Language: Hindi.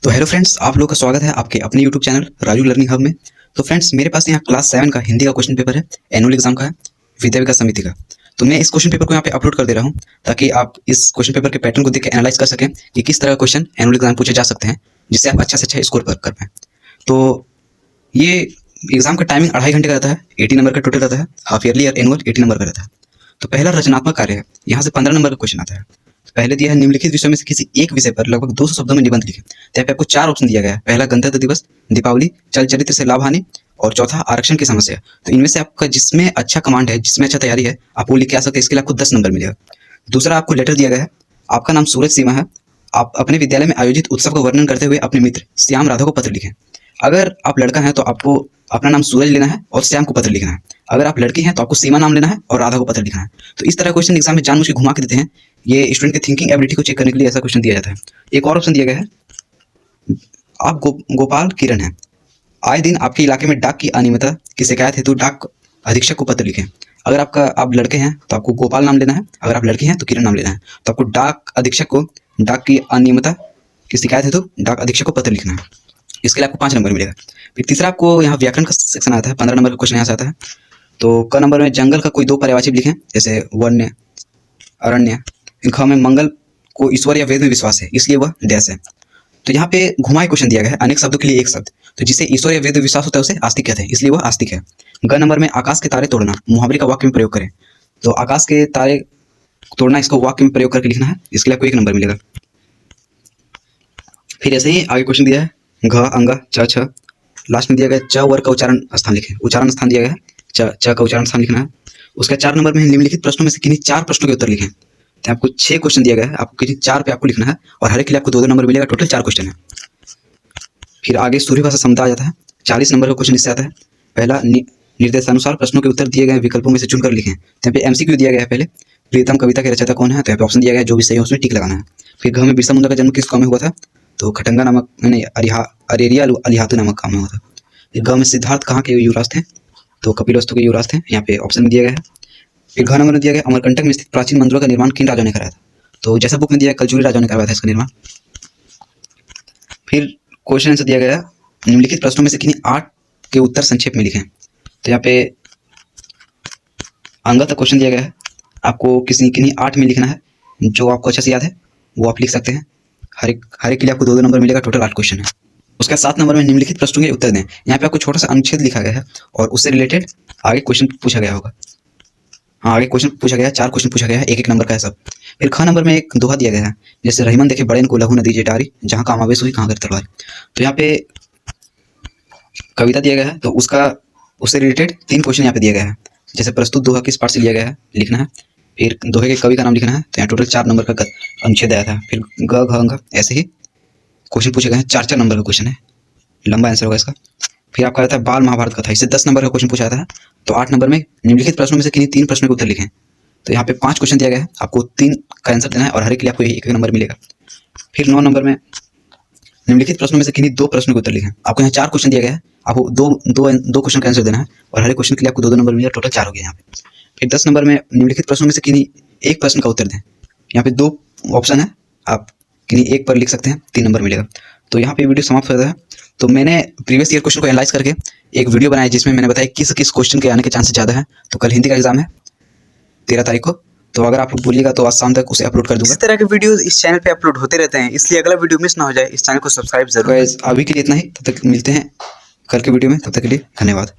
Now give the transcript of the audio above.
तो हेलो फ्रेंड्स, आप लोगों का स्वागत है आपके अपने YouTube channel Raju learning hub में। तो फ्रेंड्स, मेरे पास यहाँ क्लास 7 का हिंदी का क्वेश्चन पेपर है, एनुअल एग्जाम का है, विद्या विकास समिति का। तो मैं इस क्वेश्चन पेपर को यहाँ पे अपलोड कर दे रहा हूँ ताकि आप इस क्वेश्चन पेपर के पैटर्न को देख के एनालाइज कर सकें कि किस तरह का क्वेश्चन एनुअल एग्जाम पूछे जा सकते हैं, जिससे आप अच्छा से अच्छा स्कोर कर पाएँ। तो ये एग्जाम का टाइमिंग 2.5 घंटे का रहता है, 80 नंबर का टोटल रहता है। हाफ ईयरली और एनुअल 80 नंबर का रहता है। तो पहला रचनात्मक कार्य है, यहाँ से 15 नंबर का क्वेश्चन आता है। पहले दिया है निम्नलिखित विषय में से किसी एक विषय पर लगभग 200 शब्दों में निबंध लिखें। तो यहाँ पे आपको 4 ऑप्शन दिया गया है। पहला गणतंत्र दिवस, दीपावली, चल चरित्र से लाभ हानि और चौथा आरक्षण की समस्या। तो इनमें से आपका जिसमें अच्छा कमांड है, जिसमें अच्छा तैयारी है, आप वो लिख के आ सकते हैं। इसके लिए आपको 10 नंबर मिलेगा। दूसरा आपको लेटर दिया गया है, आपका नाम सूरज सीमा है, आप अपने विद्यालय में आयोजित उत्सव का वर्णन करते हुए अपने मित्र श्याम राधा को पत्र लिखें। अगर आप लड़का हैं तो आपको अपना नाम सूरज लेना है और श्याम को पत्र लिखना है। अगर आप लड़की हैं तो आपको सीमा नाम लेना है और राधा को पत्र लिखना है। तो इस तरह क्वेश्चन एग्जाम में जानबूझ के घुमा के देते हैं। ये स्टूडेंट की थिंकिंग एबिलिटी को चेक करने के लिए ऐसा क्वेश्चन दिया जाता है। एक और ऑप्शन दिया गया है, आप गोपाल किरण हैं, आए दिन आपके इलाके में डाक की अनियमितता की शिकायत हेतु डाक अधीक्षक को पत्र लिखें। अगर आप लड़के हैं तो आपको गोपाल नाम लेना है, अगर आप लड़की हैं तो किरण नाम लेना है। तो आपको डाक अधीक्षक को डाक की अनियमितता की शिकायत हेतु डाक अधीक्षक को पत्र लिखना है। इसके लिए आपको 5 नंबर मिलेगा। फिर तीसरा आपको यहाँ व्याकरण का सेक्शन आता है, 15 नंबर का क्वेश्चन यहाँ से आता है। तो क नंबर में जंगल का कोई 2 पर्यायवाची लिखें, जैसे वन्य, अरण्य। ख में मंगल को ईश्वर या वेद में विश्वास है, इसलिए वह डैश है। तो यहाँ पे घुमाए क्वेश्चन दिया गया है, अनेक शब्दों के लिए एक शब्द। तो जिसे ईश्वर या वेद में विश्वास होता है उसे आस्तिक कहते हैं, इसलिए वह आस्तिक है। ग नंबर में आकाश के तारे तोड़ना, मुहावरे का वाक्य में प्रयोग करें। तो आकाश के तारे तोड़ना, इसको वाक्य में प्रयोग करके लिखना है। इसके लिए आपको 1 नंबर मिलेगा। फिर ऐसे ही आगे क्वेश्चन दिया है, घ अंग च छ, लास्ट में दिया गया च वर्ग का उच्चारण स्थान लिखें। उच्चारण स्थान दिया गया है, च का उच्चारण स्थान लिखना है। उसका 4 नंबर में निम्नलिखित प्रश्नों में से किन्हीं 4 प्रश्नों के उत्तर लिखें। तो आपको 6 क्वेश्चन दिया गया है, आपको किन्हीं 4 पे आपको लिखना है और हर एक के लिए आपको 2-2 नंबर मिलेगा। टोटल 4 क्वेश्चन है। फिर आगे सूर्य भाषा क्षमता आ जाता है, 40 नंबर का क्वेश्चन इससे आता है। पहला निर्देशानुसार प्रश्नों के उत्तर दिए गए विकल्पों में से चुनकर लिखें। तो यहाँ पे एमसीक्यू दिया गया है। पहले प्रियतम कविता के रचयिता कौन है, तो यहाँ पे ऑप्शन दिया गया है, जो भी सही है उसमें टिक लगाना है। फिर घ में बिरसा मुंडा का जन्म किस गाँव में हुआ था, तो खटंगा नामक नहीं अरेरिया अलिहातु नामक गाँव में हुआ था। फिर गाँव में सिद्धार्थ कहाँ के युवराज थे, तो कपिलवस्तु के युवराज थे, यहाँ पे ऑप्शन में दिया गया है। फिर घ नंबर में दिया गया अमरकंटक में स्थित प्राचीन मंदिरों का निर्माण किन राजाओं ने कराया था, तो जैसा बुक में दिया है कलचुरी राजाओं ने करवाया था इसका निर्माण। फिर क्वेश्चन आंसर दिया गया है, निम्नलिखित प्रश्नों में से किन्हीं 8 के उत्तर संक्षेप में लिखें। तो यहाँ पे अंग तक क्वेश्चन दिया गया है, आपको किन्हीं 8 में लिखना है। जो आपको अच्छे से याद है वो आप लिख सकते हैं। हर एक के लिए आपको 2-2 नंबर मिलेगा। टोटल 8 क्वेश्चन है। उसका 7 नंबर में निम्नलिखित प्रश्नों के उत्तर दें। यहाँ पे आपको छोटा सा अनुच्छेद लिखा गया है और उससे रिलेटेड आगे क्वेश्चन पूछा गया होगा। हाँ, आगे क्वेश्चन पूछा गया है, 4 क्वेश्चन पूछा गया है, 1-1 नंबर का है सब। फिर ख नंबर में एक दोहा दिया गया है, जैसे रहीमन देखे बड़े को लहू नदी जेटारी, जहाँ काम आवेश हुई कहाँ कर तलवार। तो यहाँ पे कविता दिया गया है, तो उससे रिलेटेड 3 क्वेश्चन यहाँ पे दिया गया है। जैसे प्रस्तुत दोहा किस पाठ से लिया गया है लिखना है। फिर दोहे के कवि का नाम लिखना है। तो यहाँ टोटल 4 नंबर का अनुच्छेद आया था। फिर ग घ अंग ऐसे ही क्वेश्चन पूछे गए हैं। 4-4 नंबर का क्वेश्चन है, लंबा आंसर होगा इसका। फिर आपका रहता है बाल महाभारत कथा, इससे 10 नंबर का क्वेश्चन पूछा था। तो 8 नंबर में निम्नलिखित प्रश्नों में से किन्हीं 3 प्रश्नों के उत्तर लिखें। तो यहाँ पे 5 क्वेश्चन दिया गया है, आपको 3 का आंसर देना है और हर एक के लिए आपको 1-1 नंबर मिलेगा। फिर 9 नंबर में निम्नलिखित प्रश्नों में से किन्हीं 2 प्रश्नों के उत्तर लिखें। आपको यहाँ 4 क्वेश्चन दिया गया है, आपको दो क्वेश्चन का आंसर देना है और हर एक क्वेश्चन के लिए आपको 2-2 नंबर मिलेगा। टोटल 4 हो गया यहाँ पे। फिर 10 नंबर में निम्नलिखित प्रश्नों में से किन्हीं 1 प्रश्न का उत्तर दें। यहाँ पे 2 ऑप्शन है, आप किन्हीं 1 पर लिख सकते हैं, 3 नंबर मिलेगा। तो यहाँ पे वीडियो समाप्त हो जाता है। तो मैंने प्रीवियस ईयर क्वेश्चन को एनालाइज करके एक वीडियो बनाया, जिसमें मैंने बताया किस क्वेश्चन के आने के चांसेस ज़्यादा है। तो कल हिंदी का एग्जाम है 13 तारीख को, तो अगर आप लोग बोलिएगा तो आज शाम तक उसे अपलोड कर दूंगा। इस तरह के वीडियोस इस चैनल पे अपलोड होते रहते हैं, इसलिए अगला वीडियो मिस ना हो जाए, इस चैनल को सब्सक्राइब जरूर। अभी के लिए इतना ही, तब तक मिलते हैं कल के वीडियो में। तब तक के लिए धन्यवाद।